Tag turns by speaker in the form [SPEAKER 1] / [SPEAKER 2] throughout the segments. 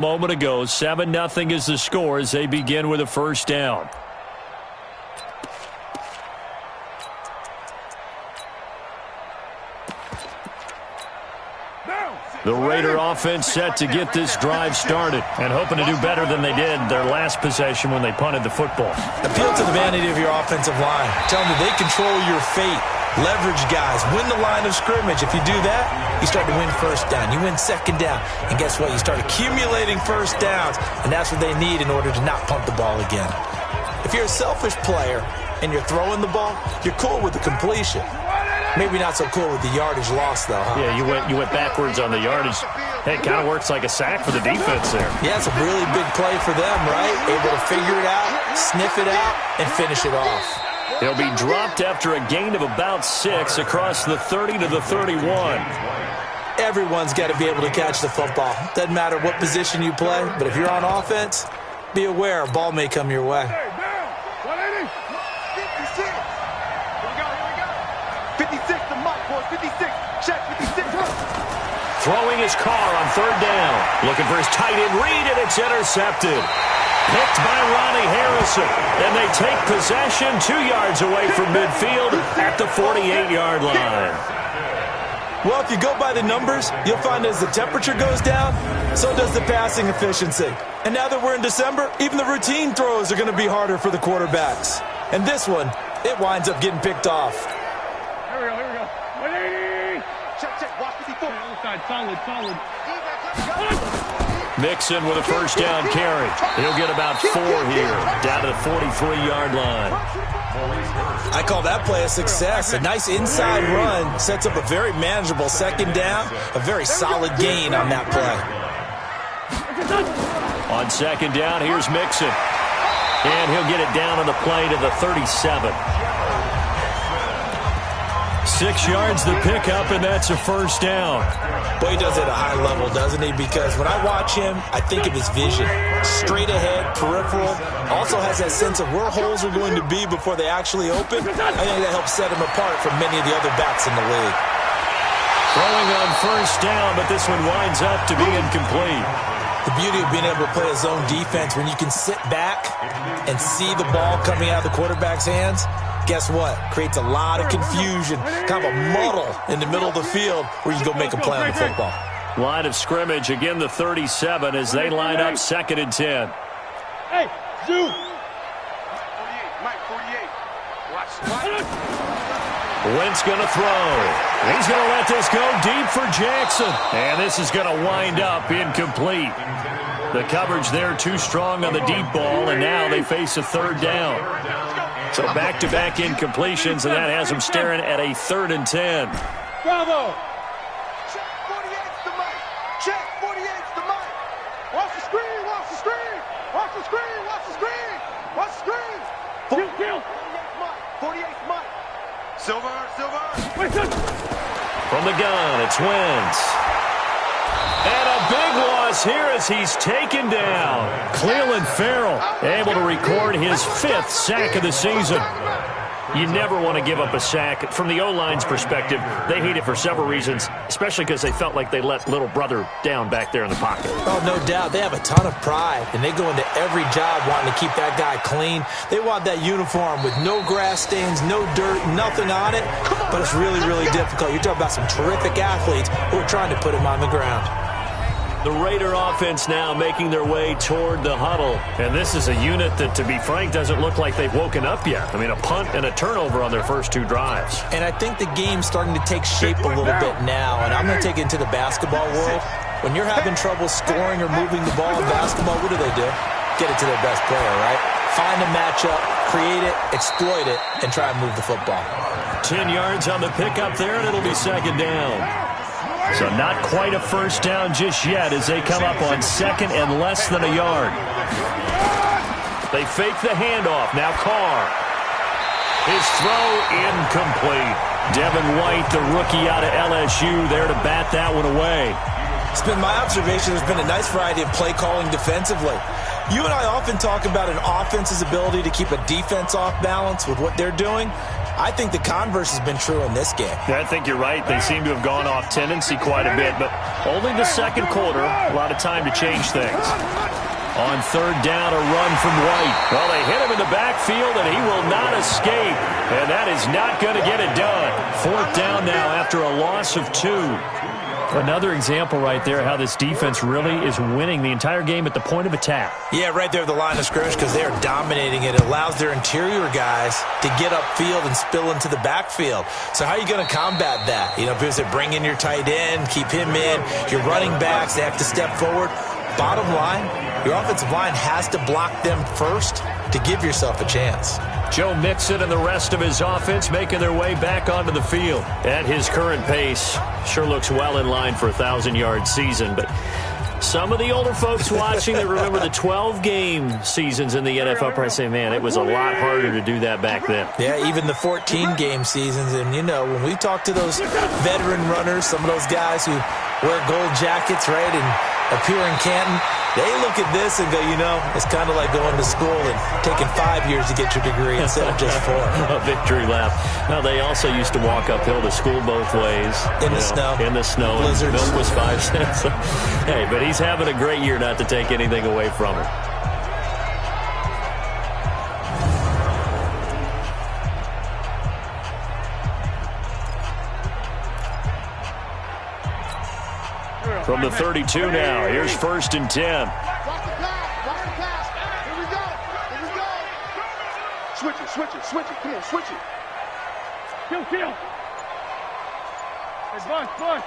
[SPEAKER 1] Moment ago, 7-0 is the score as they begin with a first down. The Raider offense set to get this drive started and hoping to do better than they did their last possession when they punted the football.
[SPEAKER 2] Appeal to the vanity of your offensive line. Tell them that they control your fate. Leverage guys. Win the line of scrimmage. If you do that, you start to win first down. You win second down. And guess what? You start accumulating first downs. And that's what they need in order to not punt the ball again. If you're a selfish player and you're throwing the ball, you're cool with the completion. Maybe not so cool with the yardage loss, though, huh?
[SPEAKER 1] Yeah, you went backwards on the yardage. Hey, it kind of works like a sack for the defense there.
[SPEAKER 2] Yeah, it's a really big play for them, right? Able to figure it out, sniff it out, and finish it off.
[SPEAKER 1] He'll be dropped after a gain of about 6 across the 30 to the 31.
[SPEAKER 2] Everyone's got to be able to catch the football. Doesn't matter what position you play, but if you're on offense, be aware a ball may come your way.
[SPEAKER 1] Throwing his car on third down. Looking for his tight end read, and it's intercepted. Picked by Ronnie Harrison. And they take possession 2 yards away from midfield at the 48-yard line.
[SPEAKER 2] Well, if you go by the numbers, you'll find as the temperature goes down, so does the passing efficiency. And now that we're in December, even the routine throws are going to be harder for the quarterbacks. And this one, it winds up getting picked off.
[SPEAKER 3] Here we go. 180. Check. Watch 54. Solid.
[SPEAKER 1] Mixon with a first down carry. He'll get about 4 here, down to the 43-yard line.
[SPEAKER 2] I call that play a success. A nice inside run sets up a very manageable second down, a very solid gain on that play.
[SPEAKER 1] On second down, here's Mixon. And he'll get it down on the play to the 37. 6 yards the pickup, and that's a first down.
[SPEAKER 2] Boy, he does it at a high level, doesn't he? Because when I watch him, I think of his vision. Straight ahead, peripheral. Also has that sense of where holes are going to be before they actually open. I think that helps set him apart from many of the other backs in the league.
[SPEAKER 1] Throwing on first down, but this one winds up to be incomplete.
[SPEAKER 2] The beauty of being able to play a zone defense when you can sit back and see the ball coming out of the quarterback's hands, guess what? Creates a lot of confusion, kind of a muddle in the middle of the field where you go make a play on the football.
[SPEAKER 1] Line of scrimmage, again the 37 as they line up 2nd and 10.
[SPEAKER 3] Hey, Zoo. 48,
[SPEAKER 4] Mike, 48. Watch.
[SPEAKER 1] Wentz going to throw. He's going to let this go deep for Jackson. And this is going to wind up incomplete. The coverage there too strong on the deep ball, and now they face a third down. So back-to-back incompletions, and that has them staring at a 3rd and 10.
[SPEAKER 3] Bravo.
[SPEAKER 4] Check 48's the mic. Check 48's the mic.
[SPEAKER 3] Watch the screen. Watch the screen. Watch the screen. Watch the screen. Watch the screen. Kill.
[SPEAKER 4] 48's mic. Silver.
[SPEAKER 1] From the gun, it's Wentz. And a big loss here as he's taken down. Clelin Ferrell able to record his 5th sack of the season. You never want to give up a sack. From the O-line's perspective, they hate it for several reasons, especially because they felt like they let little brother down back there in the pocket.
[SPEAKER 2] Oh, no doubt. They have a ton of pride, and they go into every job wanting to keep that guy clean. They want that uniform with no grass stains, no dirt, nothing on it. But it's really, really difficult. You're talking about some terrific athletes who are trying to put him on the ground.
[SPEAKER 1] The Raider offense now making their way toward the huddle. And this is a unit that, to be frank, doesn't look like they've woken up yet. I mean, a punt and a turnover on their first 2 drives.
[SPEAKER 2] And I think the game's starting to take shape a little bit now. And I'm going to take it into the basketball world. When you're having trouble scoring or moving the ball in basketball, what do? Get it to their best player, right? Find a matchup, create it, exploit it, and try and move the football.
[SPEAKER 1] 10 yards on the pickup there, and it'll be 2nd down. So not quite a first down just yet as they come up on 2nd and less than a yard. They fake the handoff. Now Carr. His throw incomplete. Devin White, the rookie out of LSU, there to bat that one away.
[SPEAKER 2] It's been my observation there's been a nice variety of play calling defensively. You and I often talk about an offense's ability to keep a defense off balance with what they're doing. I think the converse has been true in this game.
[SPEAKER 1] Yeah, I think you're right. They seem to have gone off tendency quite a bit, but only the second quarter, a lot of time to change things. On third down, a run from White. Well, they hit him in the backfield, and he will not escape. And that is not going to get it done. Fourth down now after a loss of 2. Another example right there how this defense really is winning the entire game at the point of attack.
[SPEAKER 2] Yeah, right there at the line of scrimmage because they are dominating it. It allows their interior guys to get upfield and spill into the backfield. So how are you going to combat that? You know, because they bring in your tight end, keep him in. Your running backs, they have to step forward. Bottom line, your offensive line has to block them first to give yourself a chance.
[SPEAKER 1] Joe Mixon and the rest of his offense making their way back onto the field. At his current pace, sure looks well in line for a 1,000-yard season. But some of the older folks watching that remember the 12-game seasons in the NFL probably say, man, it was a lot harder to do that back then.
[SPEAKER 2] Yeah, even the 14-game seasons. And, you know, when we talk to those veteran runners, some of those guys who wear gold jackets, right, and appear in Canton, they look at this and go, you know, it's kind of like going to school and taking 5 years to get your degree instead of just 4.
[SPEAKER 1] A victory lap. Now, they also used to walk uphill to school both ways.
[SPEAKER 2] In the snow.
[SPEAKER 1] In the snow.
[SPEAKER 2] Blizzards.
[SPEAKER 1] Milk was 5 cents. Hey, but he's having a great year not to take anything away from him. From the 32 now, here's 1st and 10.
[SPEAKER 3] Watch the pass. Watch the pass. Here we go. Here we go. Switch it, switch it, switch it. Come on, switch it. Kill. Hey, Bush.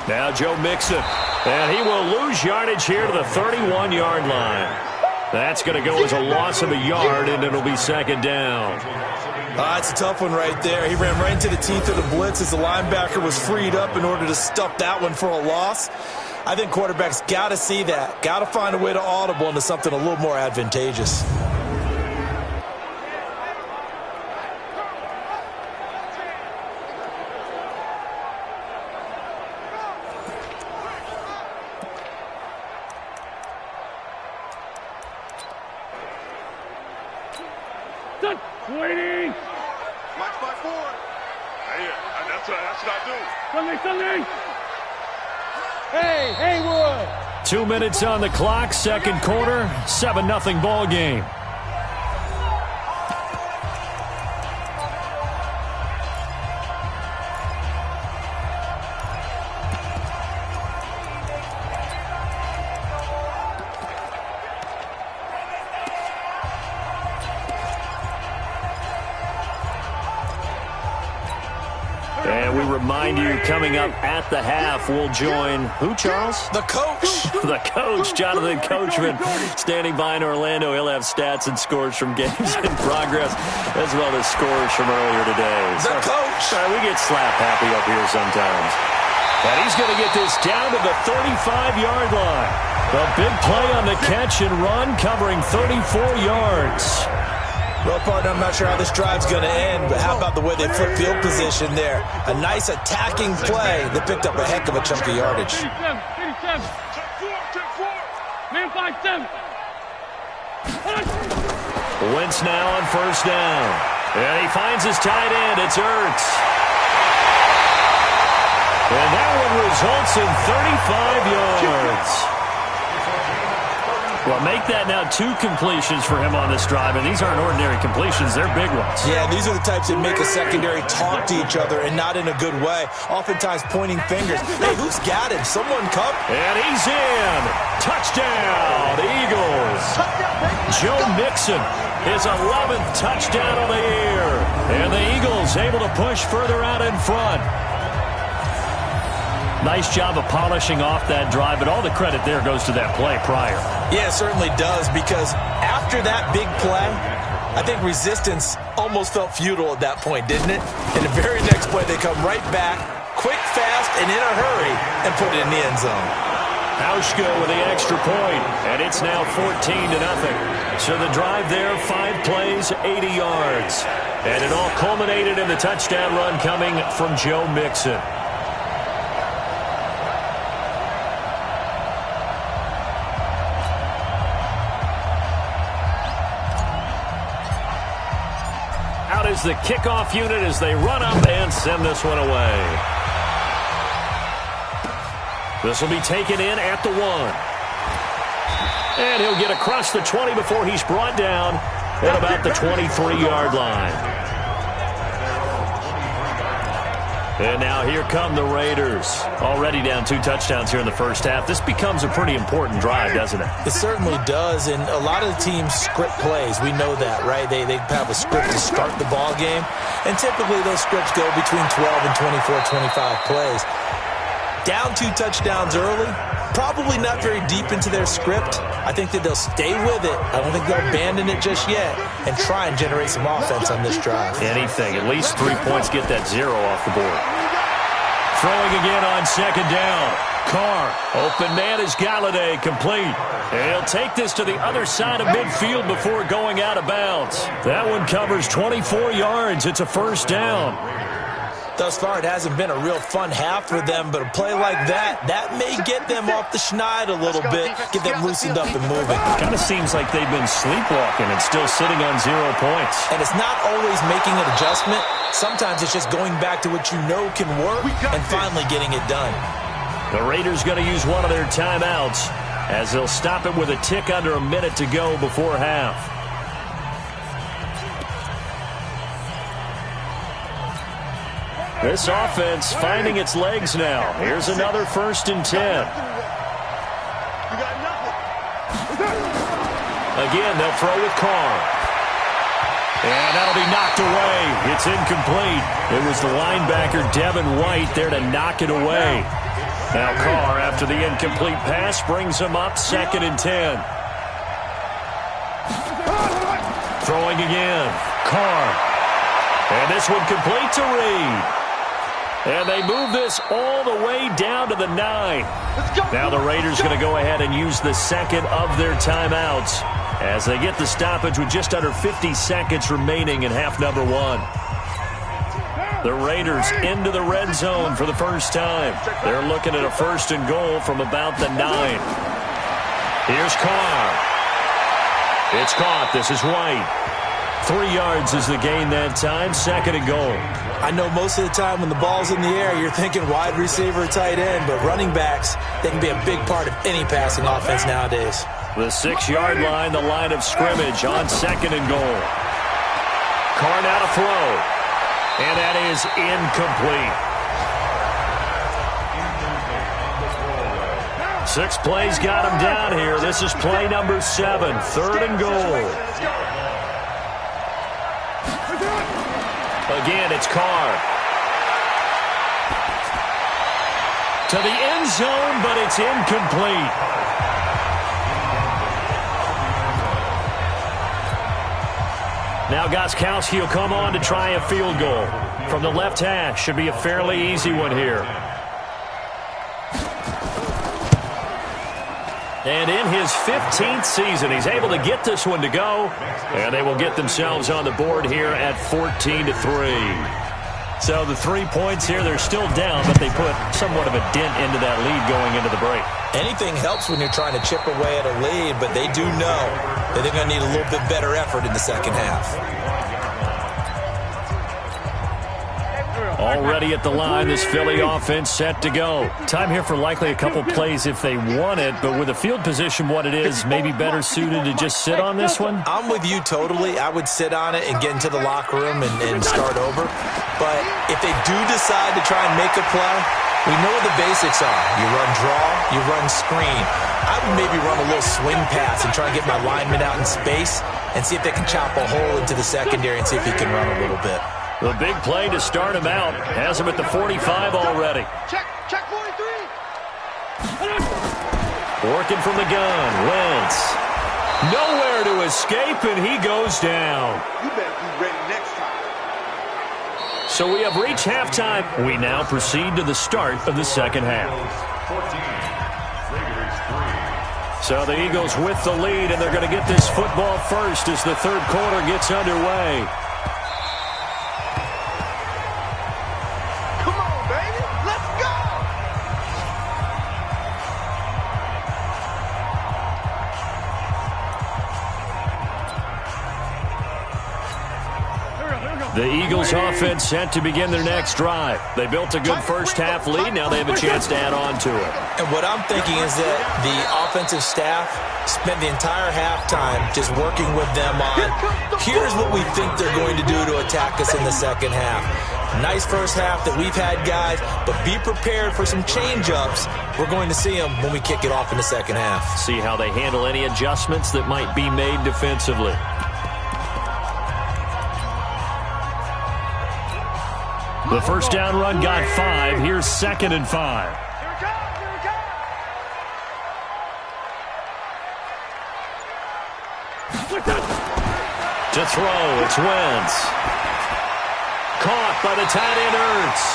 [SPEAKER 1] Now Joe Mixon, and he will lose yardage here to the 31-yard line. That's going to go as a loss of a yard, and it'll be 2nd down.
[SPEAKER 2] It's a tough one right there. He ran right into the teeth of the blitz as the linebacker was freed up in order to stuff that one for a loss. I think quarterbacks got to see that. Got to find a way to audible into something a little more advantageous.
[SPEAKER 3] Waiting. Mike's by 4.
[SPEAKER 4] Hey, that's what I do.
[SPEAKER 3] Sunday. Hey, Haywood.
[SPEAKER 1] 2 minutes on the clock, second quarter, 7-0 ball game. And we remind you, coming up at the half, we'll join who, Charles?
[SPEAKER 2] The coach.
[SPEAKER 1] The coach, Jonathan Coachman, standing by in Orlando. He'll have stats and scores from games in progress, as well as scores from earlier today.
[SPEAKER 2] The coach.
[SPEAKER 1] Sorry, we get slap happy up here sometimes. And he's going to get this down to the 35-yard line. A big play on the catch and run, covering 34 yards.
[SPEAKER 2] Well, partner, I'm not sure how this drive's going to end, but how about the way they flip field position there? A nice attacking play that picked up a heck of a chunk of yardage.
[SPEAKER 3] 87. Man 5-7.
[SPEAKER 1] Wentz now on 1st down. And he finds his tight end. It's Ertz. And that one results in 35 yards. Well, make that now 2 completions for him on this drive, and these aren't ordinary completions. They're big ones.
[SPEAKER 2] Yeah, these are the types that make a secondary talk to each other and not in a good way, oftentimes pointing fingers. Hey, who's got him? Someone come.
[SPEAKER 1] And he's in. Touchdown, Eagles. Joe Mixon, his 11th touchdown of the year. And the Eagles able to push further out in front. Nice job of polishing off that drive, but all the credit there goes to that play prior.
[SPEAKER 2] Yeah, it certainly does, because after that big play, I think resistance almost felt futile at that point, didn't it? In the very next play, they come right back, quick, fast, and in a hurry, and put it in the end zone.
[SPEAKER 1] Hauschka with the extra point, and it's now 14-0. So the drive there, 5 plays, 80 yards. And it all culminated in the touchdown run coming from Joe Mixon. Here's the kickoff unit as they run up and send this one away. This will be taken in at the 1. And he'll get across the 20 before he's brought down at about the 23-yard line. And now here come the Raiders. Already down 2 touchdowns here in the first half. This becomes a pretty important drive, doesn't it?
[SPEAKER 2] It certainly does, and a lot of the teams script plays. We know that, right? They have a script to start the ball game, and typically those scripts go between 12 and 24, 25 plays. Down 2 touchdowns early, probably not very deep into their script. I think that they'll stay with it. I don't think they'll abandon it just yet and try and generate some offense on this drive.
[SPEAKER 1] Anything. At least 3 points, get that 0 off the board. Throwing again on second down. Carr. Open man is Galladay, complete. And he'll take this to the other side of midfield before going out of bounds. That one covers 24 yards. It's a first down.
[SPEAKER 2] Thus far, it hasn't been a real fun half for them, but a play like that may get them off the schneid a little bit, get them loosened up and moving.
[SPEAKER 1] Kind of seems like they've been sleepwalking and still sitting on 0 points.
[SPEAKER 2] And it's not always making an adjustment. Sometimes it's just going back to what you know can work and finally getting it done.
[SPEAKER 1] The Raiders going to use one of their timeouts as they'll stop it with a tick under a minute to go before half. This offense finding its legs now. Here's another 1st and 10. Again, they'll throw with Carr. And that'll be knocked away. It's incomplete. It was the linebacker, Devin White, there to knock it away. Now Carr, after the incomplete pass, brings him up 2nd and 10. Throwing again. Carr. And this one complete to Reed. And they move this all the way down to the 9. Now the Raiders going to go ahead and use the second of their timeouts as they get the stoppage with just under 50 seconds remaining in half number 1. The Raiders into the red zone for the first time. They're looking at a 1st and goal from about the 9. Here's Carr. It's caught. This is White. 3 yards is the gain that time. 2nd and goal.
[SPEAKER 2] I know most of the time when the ball's in the air, you're thinking wide receiver, tight end, but running backs, they can be a big part of any passing offense nowadays.
[SPEAKER 1] The 6-yard line, the line of scrimmage on 2nd and goal. Carr now to throw. And that is incomplete. 6 plays got him down here. This is play number 7, 3rd and goal. Again, it's Carr. To the end zone, but it's incomplete. Now Gostkowski will come on to try a field goal. From the left hash, should be a fairly easy one here. And in his 15th season, he's able to get this one to go. And they will get themselves on the board here at 14-3. So the 3 points here, they're still down, but they put somewhat of a dent into that lead going into the break.
[SPEAKER 2] Anything helps when you're trying to chip away at a lead, but they do know that they're going to need a little bit better effort in the second half.
[SPEAKER 1] Already at the line, this Philly offense set to go. Time here for likely a couple plays if they want it, but with the field position what it is, maybe better suited to just sit on this one?
[SPEAKER 2] I'm with you totally. I would sit on it and get into the locker room and start over. But if they do decide to try and make a play, we know what the basics are. You run draw, you run screen. I would maybe run a little swing pass and try and get my lineman out in space and see if they can chop a hole into the secondary and see if he can run a little bit.
[SPEAKER 1] The big play to start him out. Has him at the 45 already.
[SPEAKER 3] Check 43.
[SPEAKER 1] Working from the gun. Wentz. Nowhere to escape, and he goes down.
[SPEAKER 3] You better be ready next time.
[SPEAKER 1] So we have reached halftime. We now proceed to the start of the second half. So the Eagles with the lead, and they're going to get this football first as the third quarter gets underway. The Eagles offense set to begin their next drive. They built a good first-half lead. Now they have a chance to add on to it.
[SPEAKER 2] And what I'm thinking is that the offensive staff spent the entire halftime just working with them on, here's what we think they're going to do to attack us in the second half. Nice first half that we've had, guys, but be prepared for some change-ups. We're going to see them when we kick it off in the second half.
[SPEAKER 1] See how they handle any adjustments that might be made defensively. The first down run got 5. Here's 2nd and 5. To throw, it's Wentz. Caught by the tight end Ertz.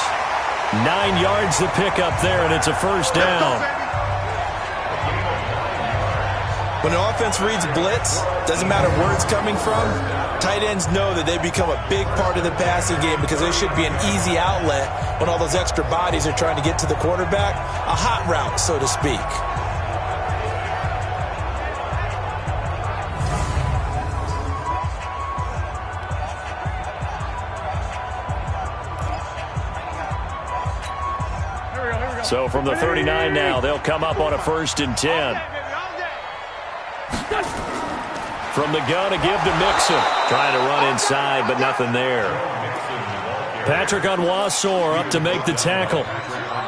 [SPEAKER 1] 9 yards to pick up there, and it's a first down.
[SPEAKER 2] When the offense reads blitz, doesn't matter where it's coming from, tight ends know that they become a big part of the passing game because they should be an easy outlet when all those extra bodies are trying to get to the quarterback. A hot route, so to speak.
[SPEAKER 1] So from the 39 now, they'll come up on a 1st and 10. From the gun, a give to Mixon. Trying to run inside, but nothing there. Patrick Onwuasor up to make the tackle.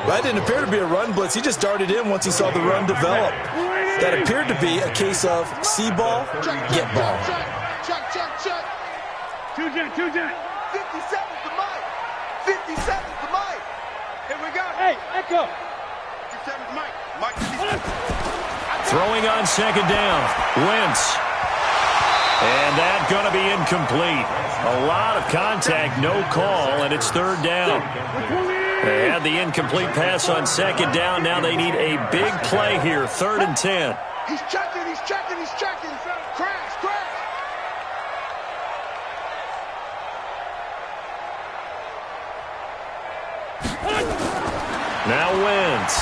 [SPEAKER 2] That didn't appear to be a run blitz. He just darted in once he saw the run develop. That appeared to be a case of see ball, get ball.
[SPEAKER 4] Check. 57's the mic. 57's the mic. Here we go.
[SPEAKER 3] Hey, echo.
[SPEAKER 4] 57's Mike. Mike 57.
[SPEAKER 1] Throwing on 2nd down. Wentz. And that's going to be incomplete. A lot of contact, no call, and it's 3rd down. They had the incomplete pass on 2nd down. Now they need a big play here, 3rd and 10.
[SPEAKER 4] He's checking. Crash.
[SPEAKER 1] Now Wentz.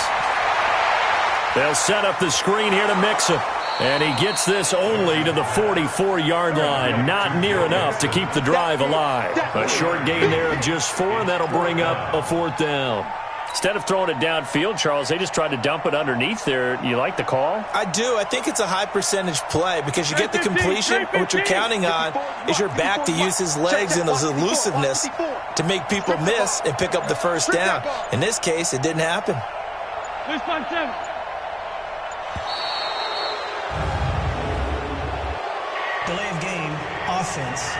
[SPEAKER 1] They'll set up the screen here to Mixon. And he gets this only to the 44-yard line. Not near enough to keep the drive alive. A short gain there of just 4. That'll bring up a 4th down. Instead of throwing it downfield, Charles, they just tried to dump it underneath there. You like the call?
[SPEAKER 2] I do. I think it's a high percentage play because you get the completion. And what you're counting on is your back to use his legs and his elusiveness to make people miss and pick up the first down. In this case, it didn't happen.
[SPEAKER 5] Delay of game, offense.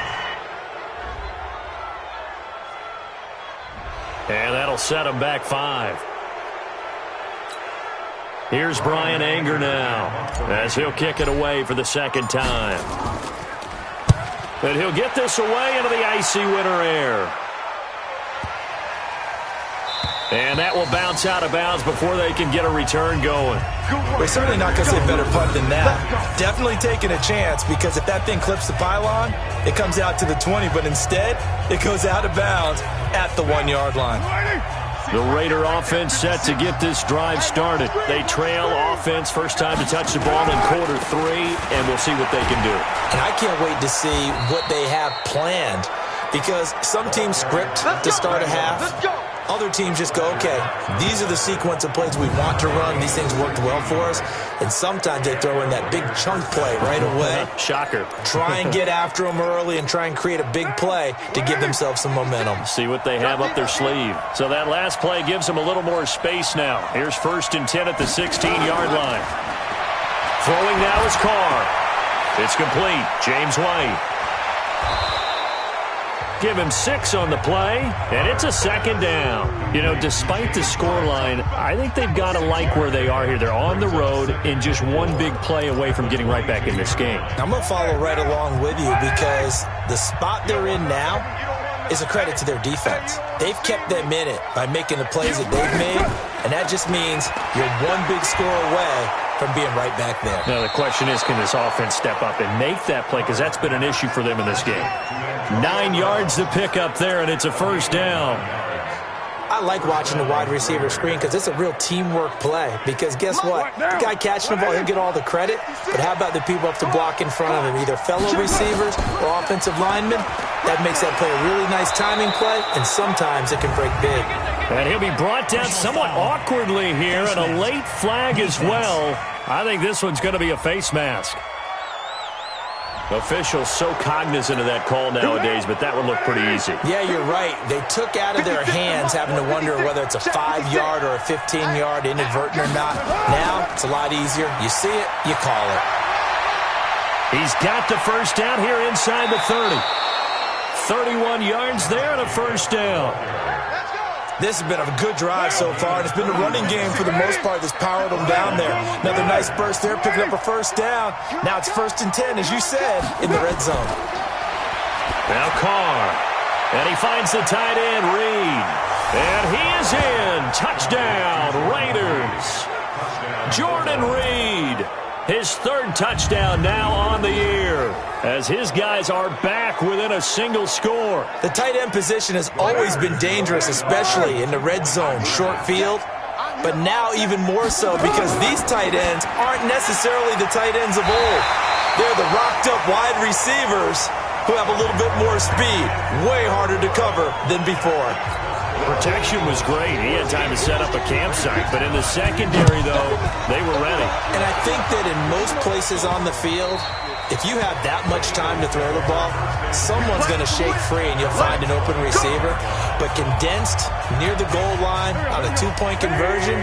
[SPEAKER 1] And that'll set him back 5. Here's Brian Anger now as he'll kick it away for the 2nd time. And he'll get this away into the icy winter air. And that will bounce out of bounds before they can get a return going.
[SPEAKER 2] We're certainly not going to say better punt than that. Definitely taking a chance because if that thing clips the pylon, it comes out to the 20, but instead it goes out of bounds at the 1-yard line.
[SPEAKER 1] The Raider offense set to get this drive started. They trail offense, first time to touch the ball in quarter 3, and we'll see what they can do.
[SPEAKER 2] And I can't wait to see what they have planned because some teams script to start a half. Other teams just go, okay, these are the sequence of plays we want to run. These things worked well for us. And sometimes they throw in that big chunk play right away.
[SPEAKER 1] Shocker.
[SPEAKER 2] Try and get after them early and try and create a big play to give themselves some momentum.
[SPEAKER 1] See what they have up their sleeve. So that last play gives them a little more space now. Here's 1st and 10 at the 16-yard line. Throwing now is Carr. It's complete. James White. Give him 6 on the play, and it's a 2nd down. You know, despite the scoreline, I think they've got to like where they are here. They're on the road and just one big play away from getting right back in this game.
[SPEAKER 2] I'm going to follow right along with you because the spot they're in now is a credit to their defense. They've kept them in it by making the plays that they've made, and that just means you're one big score away from being right back there.
[SPEAKER 1] Now, the question is, can this offense step up and make that play? Because that's been an issue for them in this game. 9 yards to pick up there, and it's a first down.
[SPEAKER 2] I I like watching the wide receiver screen because it's a real teamwork play. Because guess what? The guy catching the ball, he'll get all the credit. But how about the people up to block in front of him, either fellow receivers or offensive linemen? That makes that play a really nice timing play, and sometimes it can break big.
[SPEAKER 1] And he'll be brought down somewhat awkwardly here, and a late flag as well. I think this one's going to be a face mask. Officials so cognizant of that call nowadays, but that would look pretty easy.
[SPEAKER 2] Yeah, you're right. They took out of their hands having to wonder whether it's a 5-yard or a 15-yard inadvertent or not. Now, it's a lot easier. You see it, you call it.
[SPEAKER 1] He's got the first down here inside the 30. 31 yards there and a first down.
[SPEAKER 2] This has been a good drive so far, and it's been the running game for the most part that's powered them down there. Another nice burst there, picking up a first down. Now it's 1st and 10, as you said, in the red zone.
[SPEAKER 1] Now Carr, and he finds the tight end, Reed. And he is in. Touchdown, Raiders. Jordan Reed, his 3rd touchdown now on the year, as his guys are back within a single score.
[SPEAKER 2] The tight end position has always been dangerous, especially in the red zone, short field. But now even more so because these tight ends aren't necessarily the tight ends of old. They're the rocked-up wide receivers who have a little bit more speed, way harder to cover than before.
[SPEAKER 1] Protection was great. He had time to set up a campsite, but in the secondary, though, they were ready.
[SPEAKER 2] And I think that in most places on the field, if you have that much time to throw the ball, someone's going to shake free and you'll find an open receiver. But condensed near the goal line on a 2-point conversion,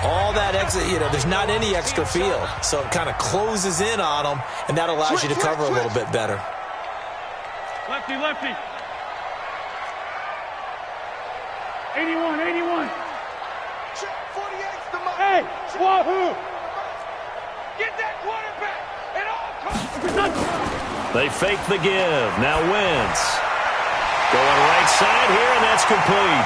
[SPEAKER 2] all that exit, there's not any extra field. So it kind of closes in on them, and that allows you to cover a little bit better.
[SPEAKER 3] Lefty, lefty. 81, 81.
[SPEAKER 4] Check 48's the money.
[SPEAKER 3] Hey, Wahoo!
[SPEAKER 4] Get that quarterback at all costs.
[SPEAKER 1] They fake the give. Now Wentz. Going right side here, and that's complete.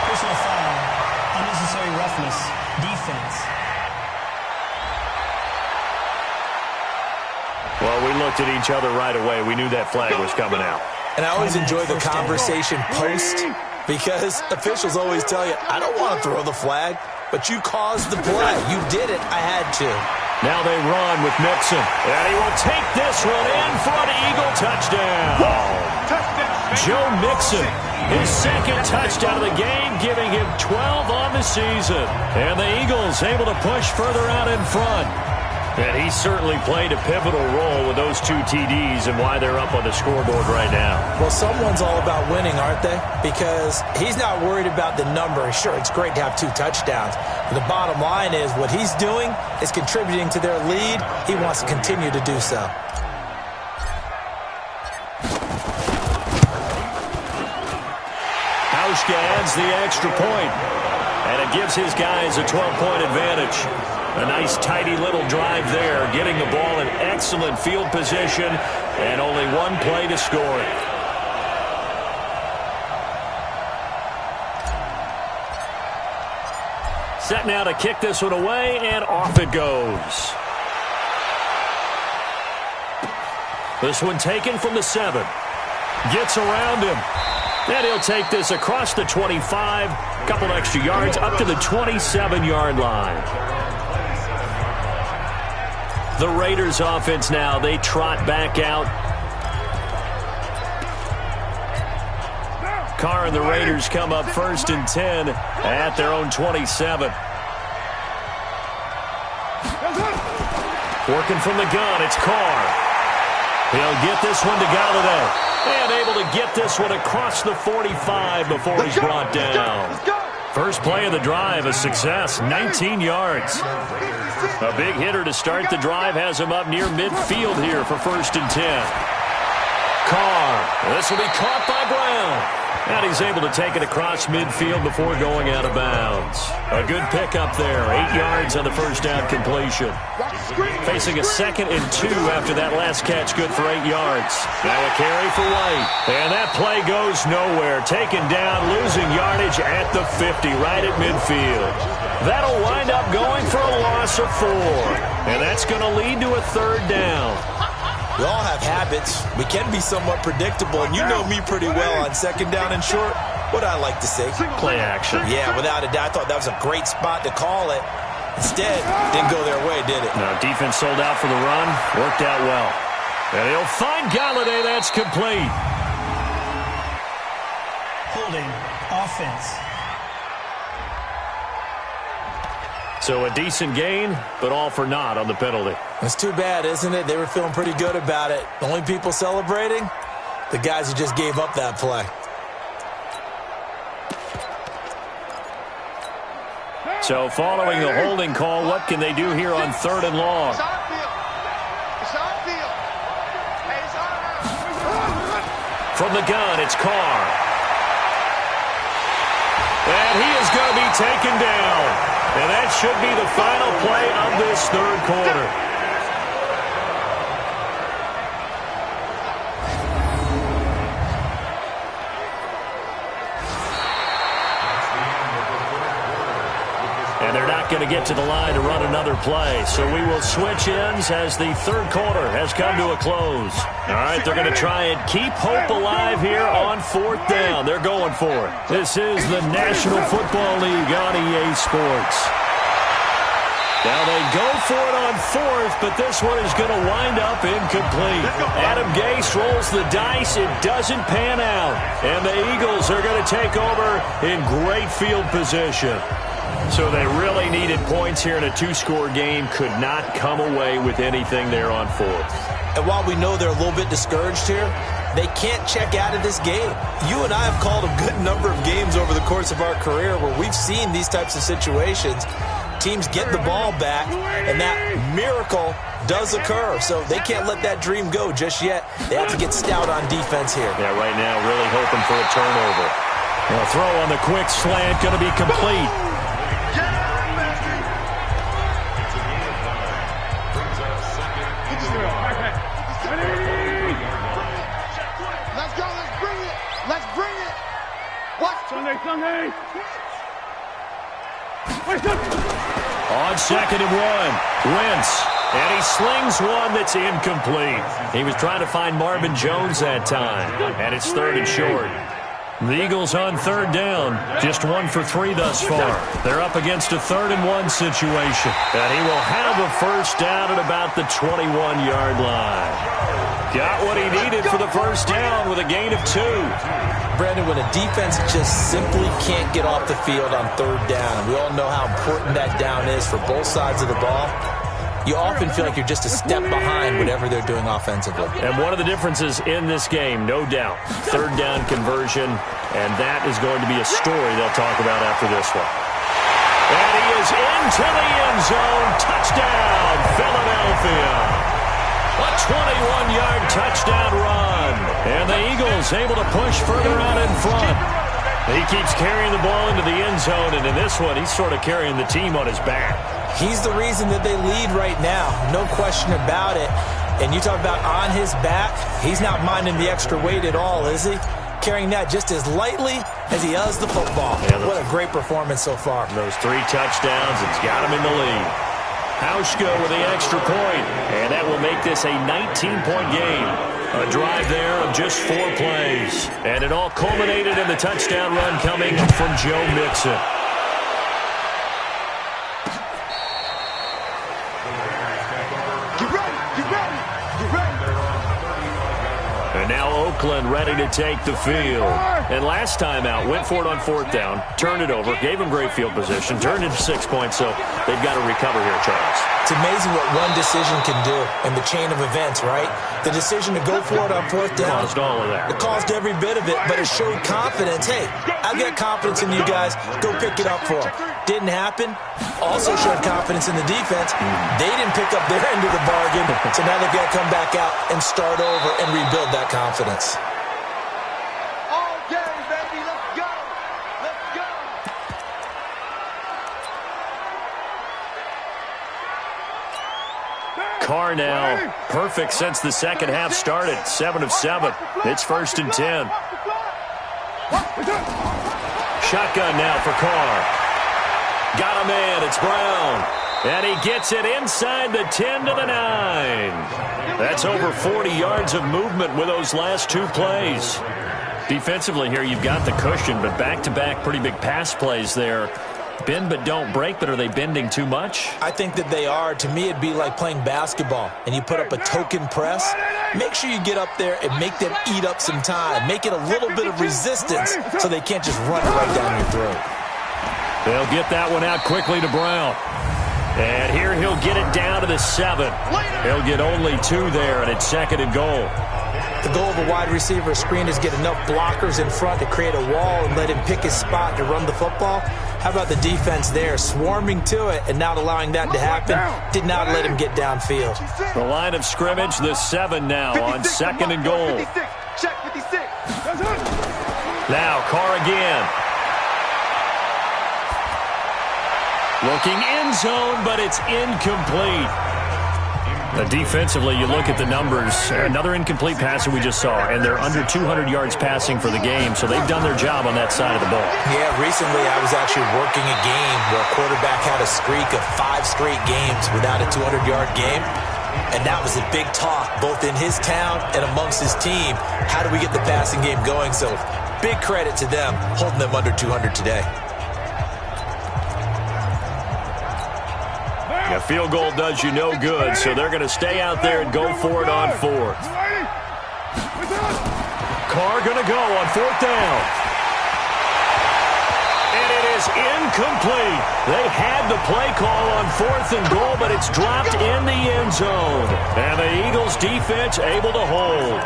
[SPEAKER 5] Personal foul, unnecessary roughness, defense.
[SPEAKER 1] Well, we looked at each other right away. We knew that flag was coming out.
[SPEAKER 2] And I always enjoy the conversation post because officials always tell you, I don't want to throw the flag, but you caused the play. You did it. I had to.
[SPEAKER 1] Now they run with Mixon. And he will take this one in for an Eagle touchdown. Joe Mixon, his 2nd touchdown of the game, giving him 12 on the season. And the Eagles able to push further out in front. And he certainly played a pivotal role with those 2 TDs and why they're up on the scoreboard right now.
[SPEAKER 2] Well, someone's all about winning, aren't they? Because he's not worried about the number. Sure, it's great to have 2 touchdowns. But the bottom line is what he's doing is contributing to their lead. He wants to continue to do so.
[SPEAKER 1] Hauschka adds the extra point. And it gives his guys a 12-point advantage. A nice, tidy little drive there, getting the ball in excellent field position, and only 1 play to score it. Set now to kick this one away, and off it goes. This one taken from the 7. Gets around him. And he'll take this across the 25, a couple extra yards, up to the 27-yard line. The Raiders offense now, they trot back out. Carr and the Raiders come up 1st and 10 at their own 27. Working from the gun, it's Carr. He'll get this one to Golladay. And able to get this one across the 45 before he's brought down. First play of the drive, a success, 19 yards. A big hitter to start the drive has him up near midfield here for 1st and 10. Carr, this will be caught by Brown. And he's able to take it across midfield before going out of bounds. A good pickup there, 8 yards on the first down completion. Facing a 2nd and 2 after that last catch, good for 8 yards. Now a carry for White. And that play goes nowhere. Taken down, losing yardage at the 50, right at midfield. That'll wind up going for a loss of 4. And that's going to lead to a 3rd down.
[SPEAKER 2] We all have habits. We can be somewhat predictable, and you know me pretty well on second down and short. What I like to say?
[SPEAKER 1] Play action.
[SPEAKER 2] Yeah, without a doubt. I thought that was a great spot to call it. Instead, didn't go their way, did it?
[SPEAKER 1] No, defense sold out for the run. Worked out well. And he'll find Galladay. That's complete.
[SPEAKER 5] Holding. Offense.
[SPEAKER 1] So a decent gain, but all for naught on the penalty.
[SPEAKER 2] It's too bad, isn't it? They were feeling pretty good about it. The only people celebrating? The guys who just gave up that play.
[SPEAKER 1] So following the holding call, what can they do here on 3rd and long?
[SPEAKER 3] It's our field. It's our field. Hey, it's our.
[SPEAKER 1] From the gun, it's Carr. And he is going to be taken down. And that should be the final play of this 3rd quarter. And they're not going to get to the line to run another play. So we will switch ends as the 3rd quarter has come to a close. All right, they're going to try and keep hope alive here on 4th down. They're going for it. This is the National Football League on EA Sports. Now they go for it on 4th, but this one is going to wind up incomplete. Adam Gase rolls the dice. It doesn't pan out. And the Eagles are going to take over in great field position. So they really needed points here in a 2-score game. Could not come away with anything there on 4th.
[SPEAKER 2] And while we know they're a little bit discouraged here, they can't check out of this game. You and I have called a good number of games over the course of our career where we've seen these types of situations. Teams get the ball back, and that miracle does occur. So they can't let that dream go just yet. They have to get stout on defense here.
[SPEAKER 1] Yeah, right now really hoping for a turnover. A throw on the quick slant, going to be complete.
[SPEAKER 3] Let's go. Let's bring it. Let's bring it. What? Sunday.
[SPEAKER 1] On 2nd and 1, Wentz. And he slings one that's incomplete. He was trying to find Marvin Jones that time. And it's 3rd and short. The Eagles on 3rd down. Just 1 for 3 thus far. They're up against a 3rd and 1 situation. And he will have a first down at about the 21-yard line. Got what he needed for the first down with a gain of 2.
[SPEAKER 2] Brandon, when a defense just simply can't get off the field on 3rd down, and we all know how important that down is for both sides of the ball, you often feel like you're just a step behind whatever they're doing offensively.
[SPEAKER 1] And one of the differences in this game, no doubt, 3rd down conversion, and that is going to be a story they'll talk about after this one. And he is into the end zone. Touchdown, Philadelphia. A 21-yard touchdown run. And the Eagles able to push further out in front. He keeps carrying the ball into the end zone, and in this one, he's sort of carrying the team on his back.
[SPEAKER 2] He's the reason that they lead right now. No question about it. And you talk about on his back, he's not minding the extra weight at all, is he? Carrying that just as lightly as he does the football. Yeah, what a great performance so far.
[SPEAKER 1] Those 3 touchdowns, it's got him in the lead. Hauschka with the extra point, and that will make this a 19-point game. A drive there of just 4 plays. And it all culminated in the touchdown run coming from Joe Mixon. And now Oakland ready to take the field. And last time out, went for it on 4th down, turned it over, gave him great field position, turned it to 6 points, so they've got to recover here, Charles.
[SPEAKER 2] It's amazing what one decision can do in the chain of events, right? The decision to go for it on 4th down.
[SPEAKER 1] Caused all of that.
[SPEAKER 2] It caused every bit of it, but it showed confidence. Hey, I've got confidence in you guys. Go pick it up for them. Didn't happen. Also showed confidence in the defense. They didn't pick up their end of the bargain, so now they've got to come back out and start over and rebuild that confidence.
[SPEAKER 4] All day, baby. Let's go. Let's go.
[SPEAKER 1] Carr now, perfect since the second half started. 7 of 7. It's 1st and 10. Shotgun now for Carr. Got a man. It's Brown. And he gets it inside the 10 to the 9. That's over 40 yards of movement with those last two plays. Defensively here, you've got the cushion, but back-to-back pretty big pass plays there. Bend but don't break, but are they bending too much?
[SPEAKER 2] I think that they are. To me, it'd be like playing basketball, and you put up a token press. Make sure you get up there and make them eat up some time. Make it a little bit of resistance so they can't just run it right down your throat.
[SPEAKER 1] They'll get that one out quickly to Brown. And here he'll get it down to the 7. He'll get only 2 there, and it's 2nd and goal.
[SPEAKER 2] The goal of a wide receiver screen is get enough blockers in front to create a wall and let him pick his spot to run the football. How about the defense there, swarming to it and not allowing that to happen? Did not let him get downfield.
[SPEAKER 1] The line of scrimmage, the 7 now on 2nd and goal.
[SPEAKER 4] Check 56.
[SPEAKER 1] Now Carr again. Looking end zone, but it's incomplete. Defensively, you look at the numbers. Another incomplete pass that we just saw, and they're under 200 yards passing for the game, so they've done their job on that side of the ball.
[SPEAKER 2] Yeah, recently I was actually working a game where a quarterback had a streak of 5 straight games without a 200-yard game, and that was a big talk, both in his town and amongst his team. How do we get the passing game going? So big credit to them holding them under 200 today.
[SPEAKER 1] A field goal does you no good, so they're going to stay out there and go for it on 4th. Carr going to go on 4th down. And it is incomplete. They had the play call on 4th and goal, but it's dropped in the end zone. And the Eagles defense able to hold.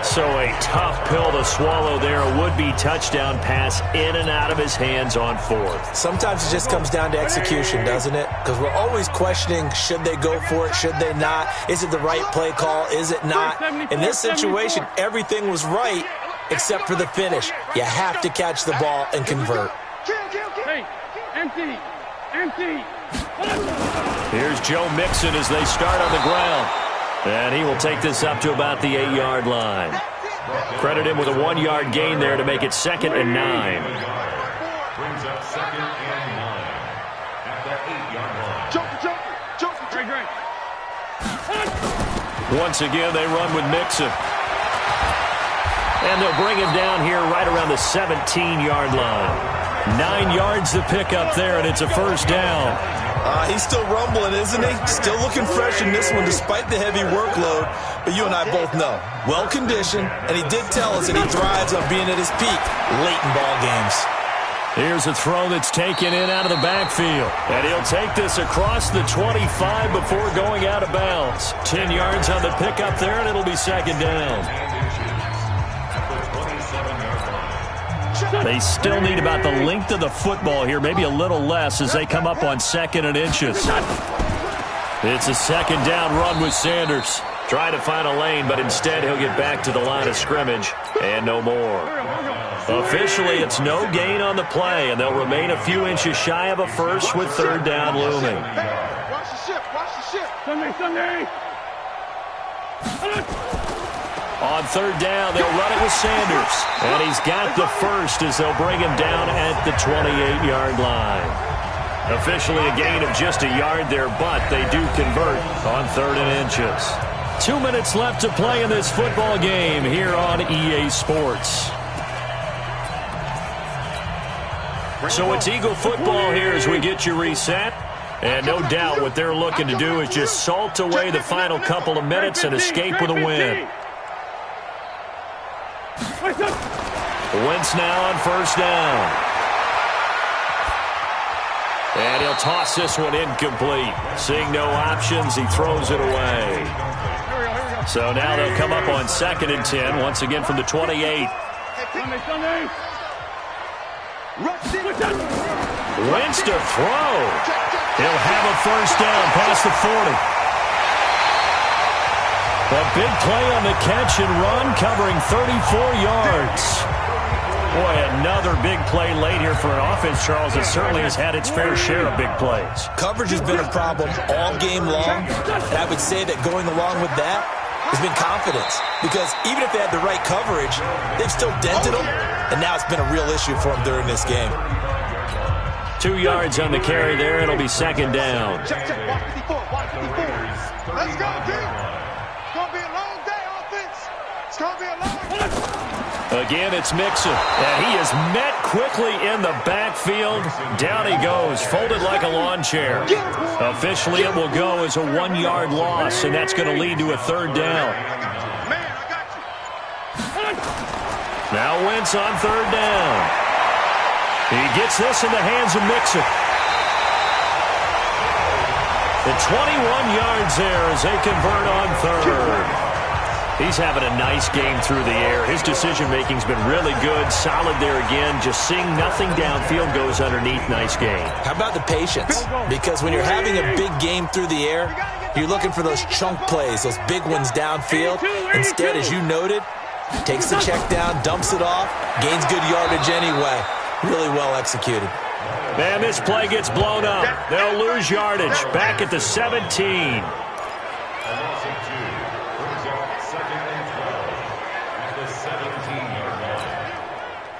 [SPEAKER 1] So a tough pill to swallow there. A would-be touchdown pass in and out of his hands on 4th.
[SPEAKER 2] Sometimes it just comes down to execution, doesn't it? Because we're always questioning, should they go for it, should they not? Is it the right play call, is it not? In this situation, everything was right except for the finish. You have to catch the ball and convert.
[SPEAKER 3] Hey, empty.
[SPEAKER 1] Here's Joe Mixon as they start on the ground. And he will take this up to about the 8-yard line. Credit him with a 1-yard gain there to make it 2nd and 9.
[SPEAKER 3] Brings up 2nd and 9 at the 8-yard line. Joker.
[SPEAKER 1] Once again, they run with Mixon. And they'll bring him down here right around the 17-yard line. 9 yards to pick up there, and it's a 1st down.
[SPEAKER 2] He's still rumbling, isn't he? Still looking fresh in this one despite the heavy workload. But you and I both know, well-conditioned, and he did tell us that he thrives on being at his peak late in ball games.
[SPEAKER 1] Here's a throw that's taken in out of the backfield. And he'll take this across the 25 before going out of bounds. 10 yards on the pickup there, and it'll be 2nd down. They still need about the length of the football here, maybe a little less as they come up on 2nd and inches. It's a 2nd down run with Sanders. Trying to find a lane, but instead he'll get back to the line of scrimmage and no more. Officially, it's no gain on the play, and they'll remain a few inches shy of a 1st with 3rd down looming.
[SPEAKER 3] Watch the ship. Sunday.
[SPEAKER 1] On 3rd down, they'll run it with Sanders. And he's got the 1st as they'll bring him down at the 28-yard line. Officially a gain of just a yard there, but they do convert on 3rd and inches. 2 minutes left to play in this football game here on EA Sports. So it's Eagle football here as we get you reset. And no doubt what they're looking to do is just salt away the final couple of minutes and escape with a win. Wentz now on 1st down. And he'll toss this one incomplete. Seeing no options, he throws it away. So now they'll come up on 2nd and 10, once again from the 28. Wentz to throw. He'll have a 1st down past the 40. A big play on the catch and run, covering 34 yards. Boy, another big play late here for an offense, Charles, that certainly has had its fair share of big plays.
[SPEAKER 2] Coverage has been a problem all game long, and I would say that going along with that has been confidence. Because even if they had the right coverage, they've still dented them, and now it's been a real issue for them during this game.
[SPEAKER 1] 2 yards on the carry there. It'll be second down.
[SPEAKER 3] Check, check. Watch 54. Watch 54. Let's go, D. It's going to be a long day, offense. It's going to be a long day.
[SPEAKER 1] Again, it's Mixon. And he is met quickly in the backfield. Down he goes, folded like a lawn chair. Officially, it will go as a 1-yard loss, and that's going to lead to a third down.
[SPEAKER 3] Man, I got you.
[SPEAKER 1] Now Wentz on third down. He gets this in the hands of Mixon. The 21 yards there as they convert on third. He's having a nice game through the air. His decision-making's been really good. Solid there again. Just seeing nothing downfield, goes underneath. Nice game.
[SPEAKER 2] How about the patience? Because when you're having a big game through the air, you're looking for those chunk plays, those big ones downfield. Instead, as you noted, takes the check down, dumps it off, gains good yardage anyway. Really well executed.
[SPEAKER 1] And this play gets blown up. They'll lose yardage. Back at the 17.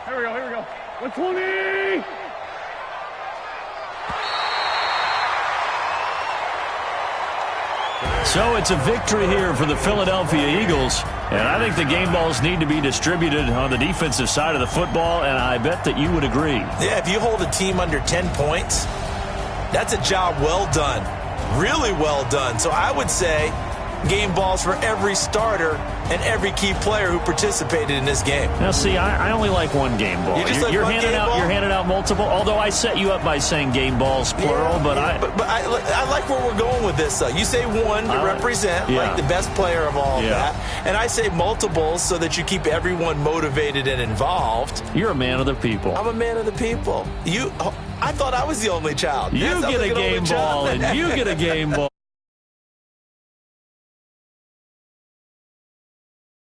[SPEAKER 3] Here we go. 120.
[SPEAKER 1] So it's a victory here for the Philadelphia Eagles. And I think the game balls need to be distributed on the defensive side of the football, and I bet that you would agree.
[SPEAKER 2] Yeah, if you hold a team under 10 points, that's a job well done. Really well done. So I would say game balls for every starter and every key player who participated in this game.
[SPEAKER 1] Now, see, I only like one game ball. You're handing out multiple. Although I set you up by saying game balls plural,
[SPEAKER 2] yeah,
[SPEAKER 1] but
[SPEAKER 2] I like where we're going with this. You say one to represent like the best player of all of that, and I say multiples so that you keep everyone motivated and involved.
[SPEAKER 1] You're a man of the people.
[SPEAKER 2] I'm a man of the people. I thought I was the only child.
[SPEAKER 1] You get a game ball, and you get a game ball.